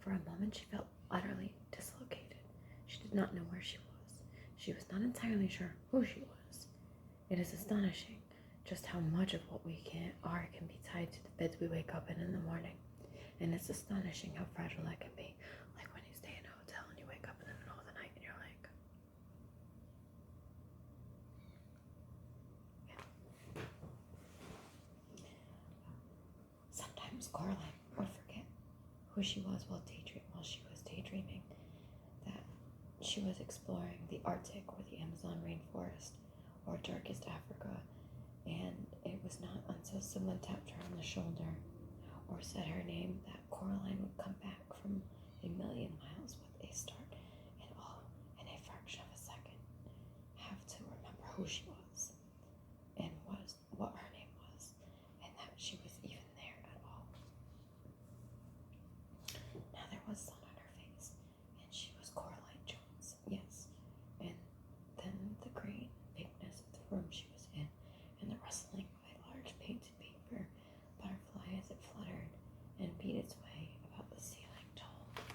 For a moment she felt utterly dislocated. She did not know where she was. She was not entirely sure who she was. It is astonishing just how much of what we are can be tied to the beds we wake up in the morning. And it's astonishing how fragile that can be. Like when you stay in a hotel and you wake up in the middle of the night and you're like, yeah. Sometimes Coraline would forget who she was while she was daydreaming, that she was exploring the Arctic or the Amazon rainforest or darkest Africa, and it was not until someone tapped her on the shoulder or said her name that Coraline would come back from a million miles with a start, and all in a fraction of a second have to remember who she was and what her name was, and that she was even there at all. Now there was sun on her face, and she was Coraline Jones, yes, and then the green bigness of the room she was in, and the rustling of a large painted paper butterfly as it fluttered and beat its way about the ceiling told.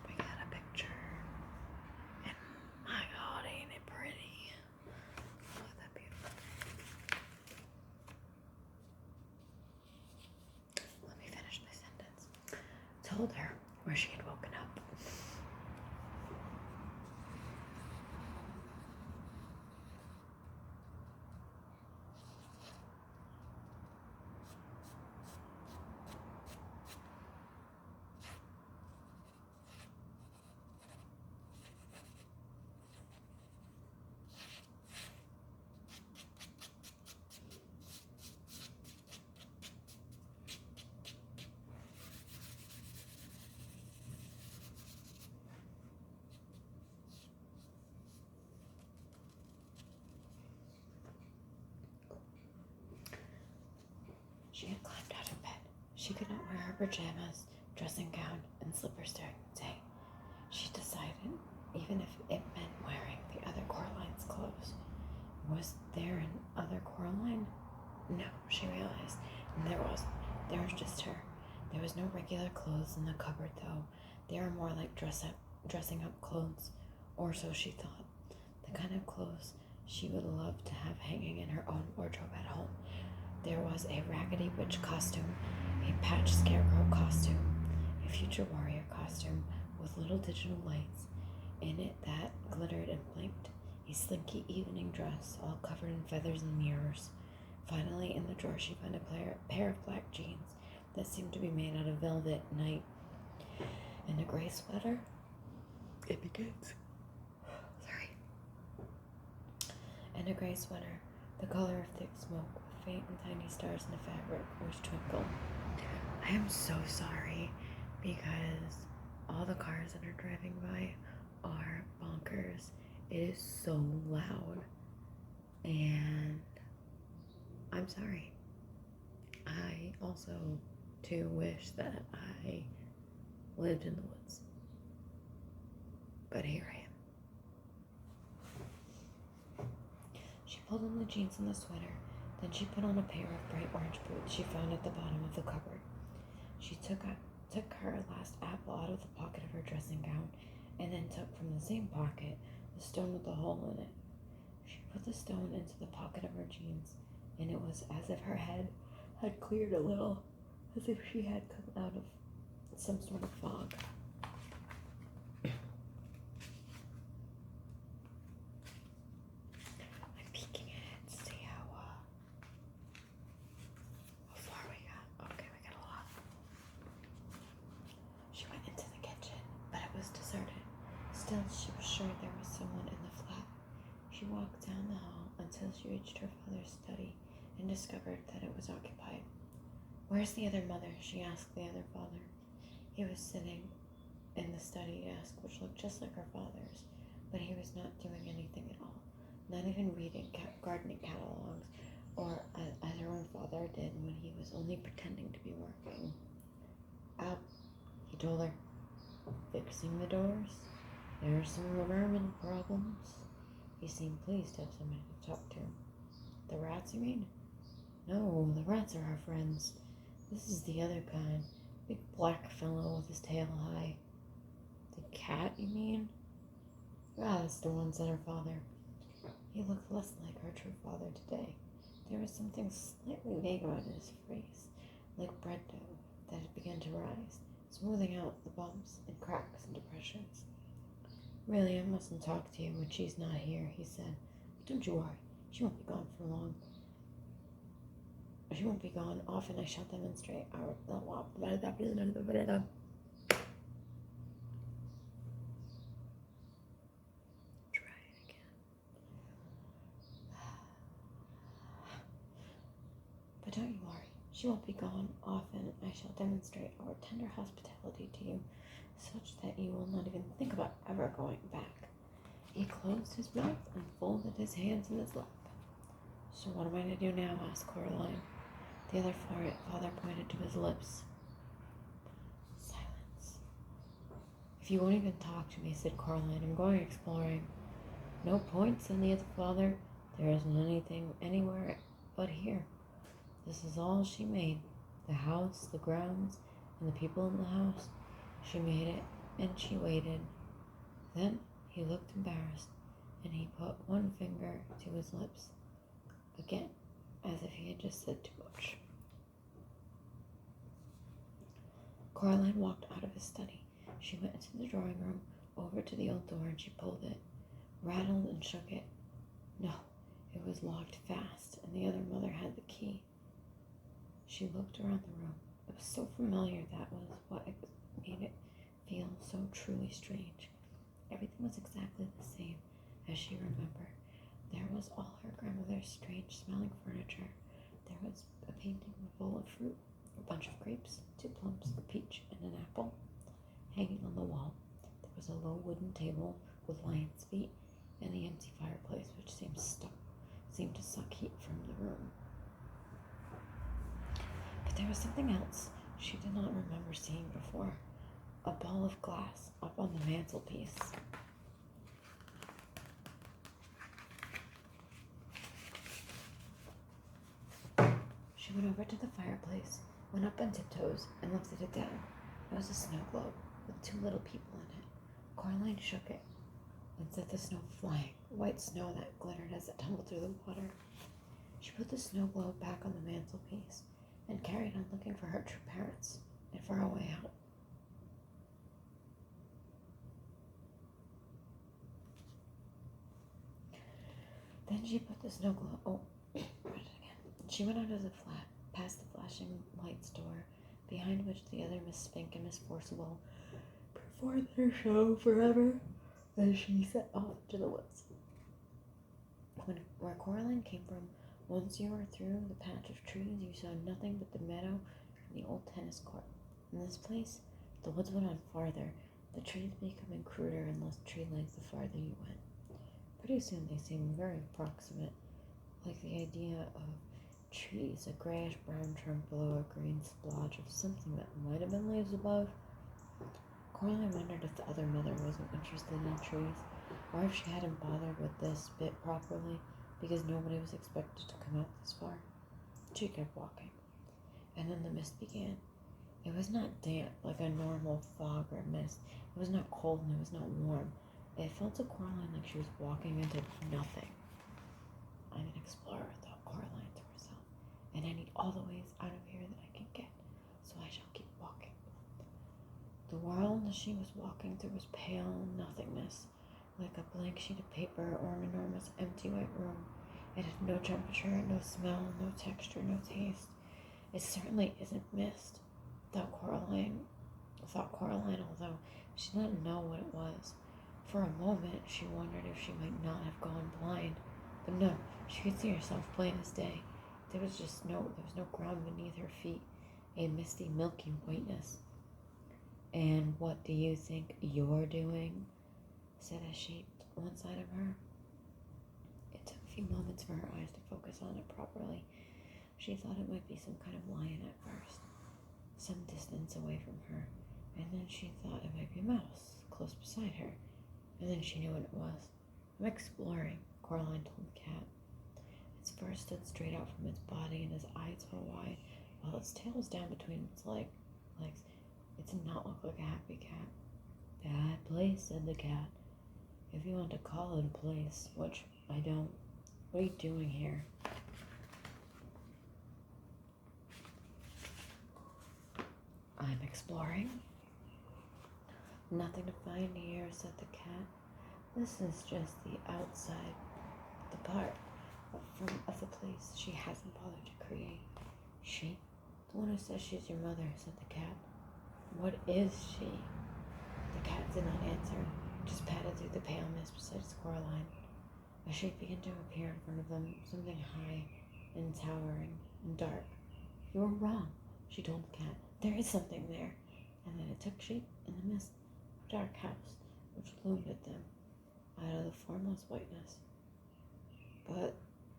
We got a picture, and my God, ain't it pretty? Look at that beautiful. Let me finish my sentence. Told her where she had woken up. She had climbed out of bed. She could not wear her pajamas, dressing gown, and slippers during the day. She decided, even if it meant wearing the other Coraline's clothes. Was there an other Coraline? No, she realized. There wasn't. There was just her. There was no regular clothes in the cupboard, though. They were more like dressing up clothes, or so she thought. The kind of clothes she would love to have hanging in her own wardrobe at home. There was a raggedy witch costume, a patch scarecrow costume, a future warrior costume with little digital lights in it that glittered and blinked, a slinky evening dress all covered in feathers and mirrors. Finally, in the drawer, she found a pair of black jeans that seemed to be made out of velvet night and a gray sweater. It begins. Sorry. And a gray sweater, the color of thick smoke, with faint and tiny stars in the fabric, which twinkled. I am so sorry because all the cars that are driving by are bonkers. It is so loud, and I'm sorry. I also too wish that I lived in the woods, but here I am. She pulled on the jeans and the sweater, then she put on a pair of bright orange boots she found at the bottom of the cupboard. She took her last apple out of the pocket of her dressing gown, and then took from the same pocket the stone with the hole in it. She put the stone into the pocket of her jeans, and it was as if her head had cleared a little, as if she had come out of some sort of fog. I'm peeking ahead to see how far we got. Okay, we got a lot. She went into the kitchen, but it was deserted. Still, she was sure there was someone in the flat. She walked down the hall until she reached her father's study and discovered that it was occupied. "Where's the other mother?" she asked the other father. He was sitting in the study desk, which looked just like her father's, but he was not doing anything at all, not even reading gardening catalogs, or as her own father did when he was only pretending to be working. "Out," he told her. "Fixing the doors. There are some vermin problems." He seemed pleased to have somebody to talk to. The rats, you mean? No, the rats are our friends. This is the other kind. Big black fellow with his tail high. The cat, you mean? Ah, that's the one, said her father. He looked less like her true father today. There was something slightly vague about his face, like bread dough that had begun to rise, smoothing out the bumps and cracks and depressions. Really, I mustn't talk to you when she's not here, he said. But don't you worry, she won't be gone for long. She won't be gone often. I shall demonstrate our... Try it again. But don't you worry, she won't be gone often. I shall demonstrate our tender hospitality to you, such that you will not even think about ever going back. He closed his mouth and folded his hands in his lap. So what am I to do now? Asked Coraline. The other father pointed to his lips. Silence. If you won't even talk to me, said Coraline, I'm going exploring. No point, said the other father. There isn't anything anywhere but here. This is all she made. The house, the grounds, and the people in the house. She made it, and she waited. Then he looked embarrassed, and he put one finger to his lips. Again, as if he had just said too much. Coraline walked out of his study. She went into the drawing room, over to the old door, and she pulled it, rattled and shook it. No, it was locked fast, and the other mother had the key. She looked around the room. It was so familiar, that was what made it feel so truly strange. Everything was exactly the same as she remembered. There was all her grandmother's strange-smelling furniture. There was a painting of a bowl of fruit, a bunch of grapes, 2 plums, a peach, and an apple hanging on the wall. There was a low wooden table with lion's feet and the empty fireplace, which seemed to suck heat from the room. But there was something else she did not remember seeing before. A ball of glass up on the mantelpiece. She went over to the fireplace, went up on tiptoes, and lifted it down. It was a snow globe with 2 little people in it. Coraline shook it and set the snow flying, white snow that glittered as it tumbled through the water. She put the snow globe back on the mantelpiece and carried on looking for her true parents and for a way out. Then she put the snow globe... She went out of the flat, past the flashing lights door, behind which the other Miss Spink and Miss Forcible performed their show forever, as she set off to the woods. Where Coraline came from, once you were through the patch of trees, you saw nothing but the meadow and the old tennis court. In this place, the woods went on farther, the trees becoming cruder and less tree-like the farther you went. Pretty soon they seemed very proximate, like the idea of trees, a grayish-brown trunk below a green splotch of something that might have been leaves above. Coraline wondered if the other mother wasn't interested in trees, or if she hadn't bothered with this bit properly, because nobody was expected to come out this far. She kept walking, and then the mist began. It was not damp like a normal fog or mist. It was not cold and it was not warm. It felt to Coraline like she was walking into nothing. I'm an explorer, thought Coraline to herself, and I need all the ways out of here that I can get, so I shall keep walking. The world she was walking through was pale nothingness, like a blank sheet of paper or an enormous empty white room. It had no temperature, no smell, no texture, no taste. It certainly isn't mist, thought Coraline, although she didn't know what it was. For a moment, she wondered if she might not have gone blind. But no, she could see herself plain as day. There was no ground beneath her feet, a misty, milky whiteness. And what do you think you're doing? Said a shape to one side of her. It took a few moments for her eyes to focus on it properly. She thought it might be some kind of lion at first, some distance away from her, and then she thought it might be a mouse close beside her, and then she knew what it was. I'm exploring, Coraline told the cat. Its fur stood straight out from its body, and his eyes were wide, while its tail was down between its legs. It did not look like a happy cat. "Bad place," said the cat. "If you want to call it a place, which I don't. What are you doing here?" "I'm exploring." "Nothing to find here," said the cat. "This is just the outside, the part of the place she hasn't bothered to create." "She? The one who says she's your mother," said the cat. "What is she?" The cat did not answer, just padded through the pale mist beside Coraline. A shape began to appear in front of them, something high and towering and dark. "You were wrong," she told the cat. "There is something there." And then it took shape in the mist of a dark house, which loomed at them out of the formless whiteness. "But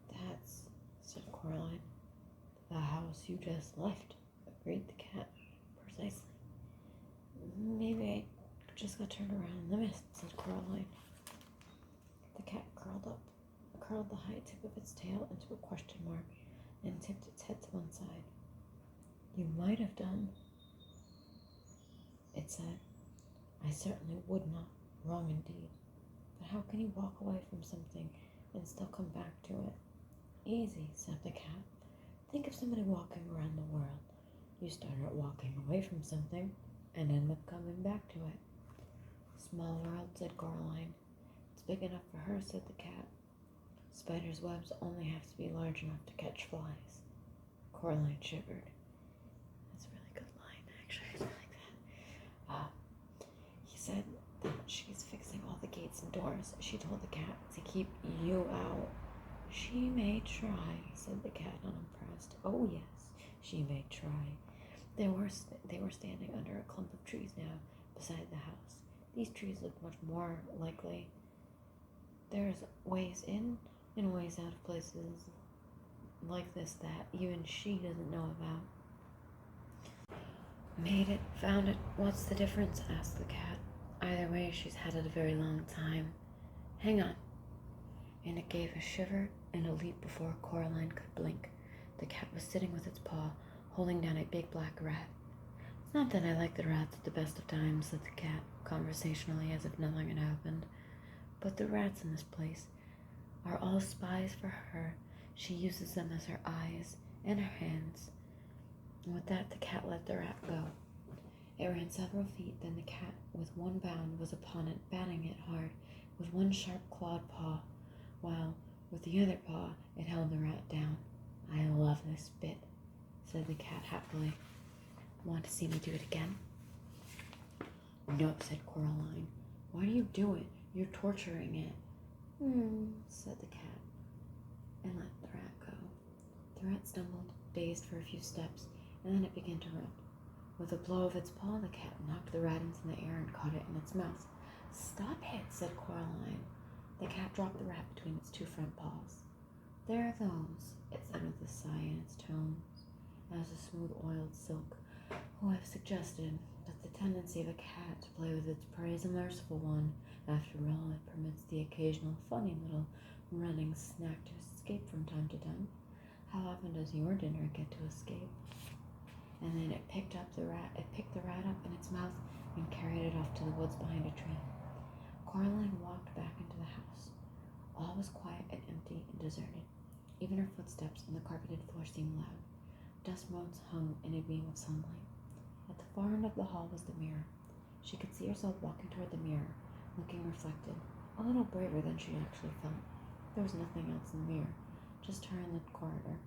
that's," said Coraline. "The house you just left," agreed the cat. "Precisely." "Maybe I just got turned around in the mist," said Coraline. The cat curled the high tip of its tail into a question mark, and tipped its head to one side. "You might have done," it said. "I certainly would not. Wrong indeed. But how can you walk away from something and still come back to it?" "Easy," said the cat. "Think of somebody walking around the world. You start out walking away from something and end up coming back to it." "Small world," said Coraline. "It's big enough for her," said the cat. "Spiders' webs only have to be large enough to catch flies." Coraline shivered. That's a really good line, actually. I really like that. He said that she's fixing all the gates and doors. She told the cat to keep you out. "She may try," said the cat, unimpressed. "Oh yes, she may try." They were standing under a clump of trees now, beside the house. These trees looked much more likely. There's ways in and ways out of places like this that even she doesn't know about. "Made it, found it, what's the difference?" asked the cat. "Either way, she's had it a very long time. Hang on." And it gave a shiver and a leap before Coraline could blink. The cat was sitting with its paw, holding down a big black rat. "It's not that I like the rats at the best of times," said the cat, conversationally, as if nothing had happened. "But the rats in this place are all spies for her. She uses them as her eyes and her hands." And with that, the cat let the rat go. It ran several feet, then the cat, with one bound, was upon it, batting it hard with one sharp clawed paw, while with the other paw it held the rat down. "I love this bit," said the cat happily. "Want to see me do it again?" "No," said Coraline. "Why do you do it? You're torturing it." Said the cat, and let the rat go. The rat stumbled, dazed for a few steps, and then it began to run. With a blow of its paw, the cat knocked the rat into the air and caught it in its mouth. "Stop it," said Coraline. The cat dropped the rat between its two front paws. "There are those," it said with a sigh in its tones, as a smooth oiled silk, "who have suggested that the tendency of a cat to play with its prey is a merciful one. After all, it permits the occasional funny little running snack to escape from time to time. How often does your dinner get to escape?" And then it picked the rat up in its mouth and carried it off to the woods behind a tree. Coraline walked back into the house. All was quiet and empty and deserted. Even her footsteps on the carpeted floor seemed loud. Dust motes hung in a beam of sunlight. At the far end of the hall was the mirror. She could see herself walking toward the mirror, looking reflected, a little braver than she actually felt. There was nothing else in the mirror, just her in the corridor.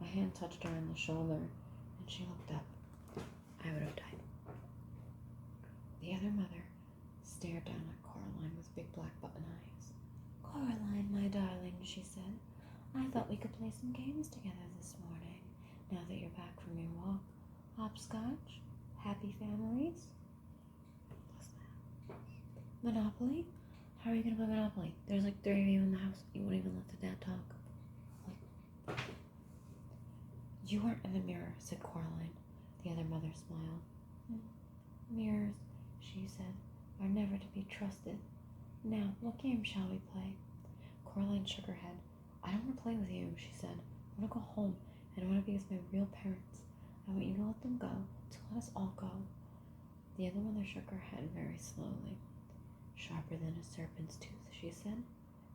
A hand touched her on the shoulder, and she looked up. I would have died. The other mother stared down at Coraline with big black button eyes. "Coraline, my darling," she said, "I thought we could play some games together this morning, now that you're back from your walk. Hopscotch? Happy families? Monopoly? How are you going to play Monopoly? There's like 3 of you in the house. You won't even let the dad talk." "You weren't in the mirror," said Coraline. The other mother smiled. "Mirrors," she said, "are never to be trusted. Now, what game shall we play?" Coraline shook her head. "I don't want to play play with you, she said. I want to go home, and I want to be with my real parents. I want you to let them go, to let us all go. The other mother shook her head very slowly. Sharper than a serpent's tooth, she said,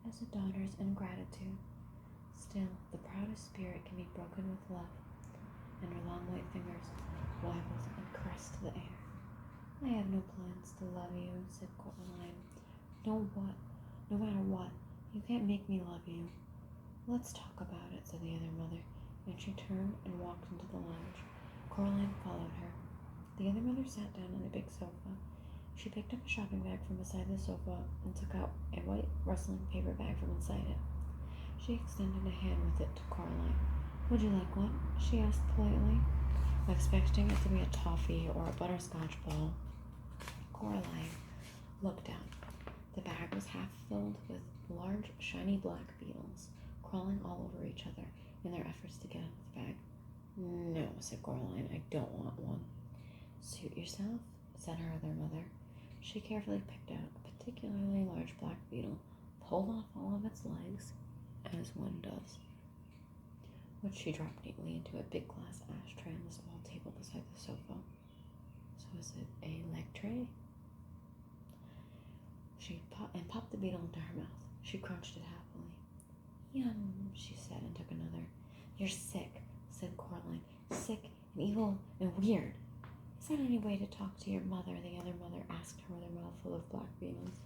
as a daughter's ingratitude. Still, the proudest spirit can be broken with love, and her long white fingers wobbled and caressed the air. I have no plans to love you, said Coraline. No matter what, you can't make me love you. Let's talk about it, said the other mother, and she turned and walked into the lounge. Coraline followed her. The other mother sat down on a big sofa. She picked up a shopping bag from beside the sofa and took out a white rustling paper bag from inside it. She extended a hand with it to Coraline. Would you like one? She asked politely, expecting it to be a toffee or a butterscotch ball. Coraline looked down. The bag was half filled with large, shiny black beetles, crawling all over each other in their efforts to get out of the bag. No, said Coraline, I don't want one. Suit yourself, said her other mother. She carefully picked out a particularly large black beetle, pulled off all of its legs, as one does, which she dropped neatly into a big glass ashtray on the small table beside the sofa. So is it a leg tray? She popped the beetle into her mouth. She crunched it happily. Yum, she said, and took another. You're sick, said Coraline. Sick and evil and weird. Is that any way to talk to your mother? The other mother asked her with her mouth full of black beetles.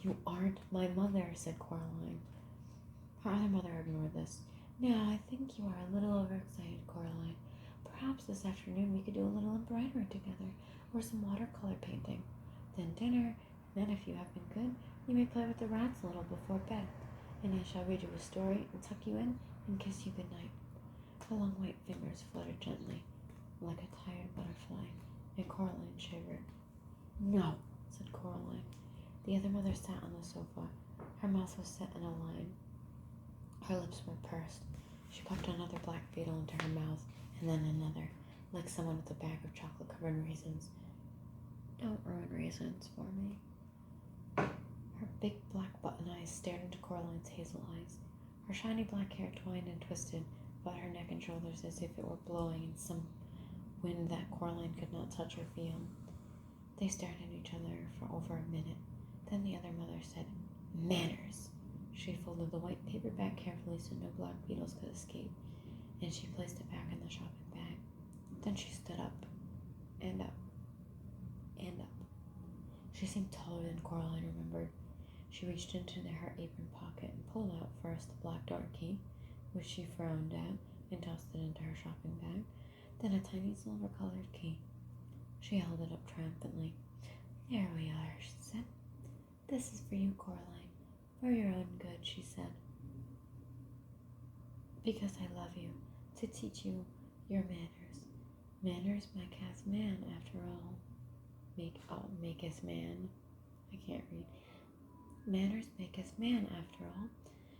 You aren't my mother, said Coraline. Her other mother ignored this. Now, I think you are a little overexcited, Coraline. Perhaps this afternoon we could do a little embroidery together, or some watercolor painting. Then dinner, and then if you have been good, you may play with the rats a little before bed, and I shall read you a story and tuck you in and kiss you good night. Her long white fingers fluttered gently, like a tired butterfly, and Coraline shivered. No, said Coraline. The other mother sat on the sofa. Her mouth was set in a line. Her lips were pursed. She popped another black beetle into her mouth, and then another, like someone with a bag of chocolate-covered raisins. Don't ruin raisins for me. Her big black button eyes stared into Coraline's hazel eyes. Her shiny black hair twined and twisted about her neck and shoulders as if it were blowing in some wind that Coraline could not touch or feel. They stared at each other for over a minute. Then the other mother said, Manners! She folded the white paper bag carefully so no black beetles could escape, and she placed it back in the shopping bag. Then she stood up, and up, and up. She seemed taller than Coraline remembered. She reached into her apron pocket and pulled out first the black door key, which she frowned at, and tossed it into her shopping bag, then a tiny silver-colored key. She held it up triumphantly. There we are, she said. This is for you, Coraline. For your own good, she said. Because I love you, to teach you your manners. Manners make us man, after all. Make us man. I can't read. Manners make us man, after all.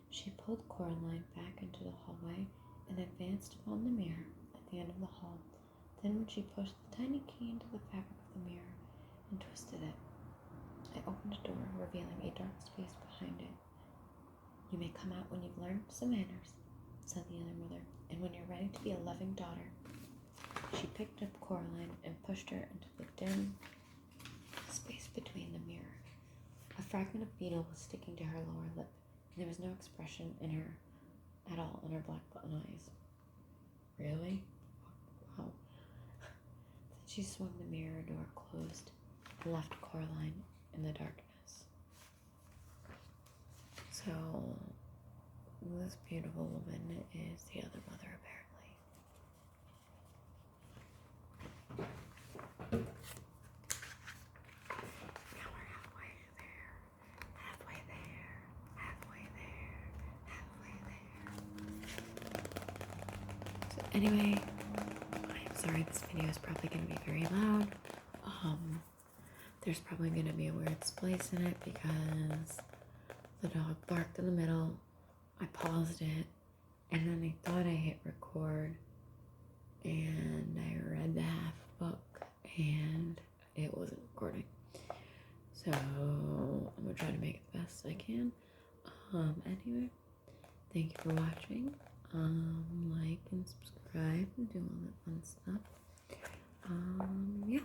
She pulled Coraline back into the hallway and advanced upon the mirror at the end of the hall. Then she pushed the tiny key into the fabric of the mirror and twisted it. I opened a door, revealing a dark space behind it. You may come out when you've learned some manners, said the other mother, and when you're ready to be a loving daughter. She picked up Coraline and pushed her into the dim space between the mirror. A fragment of beetle was sticking to her lower lip, and there was no expression in her at all in her black button eyes. Really? Wow. Then she swung the mirror door closed and left Coraline in the darkness. So, this beautiful woman is the other mother, apparently. Now we're halfway there, halfway there, halfway there, halfway there. So anyway, I'm sorry this video is probably going to be very loud. There's probably going to be a weird splice in it because the dog barked in the middle. I paused it, and then I thought I hit record, and I read the half book, and it wasn't recording. So I'm gonna try to make it the best I can. Anyway, Thank you for watching. Like and subscribe and do all that fun stuff. Yeah.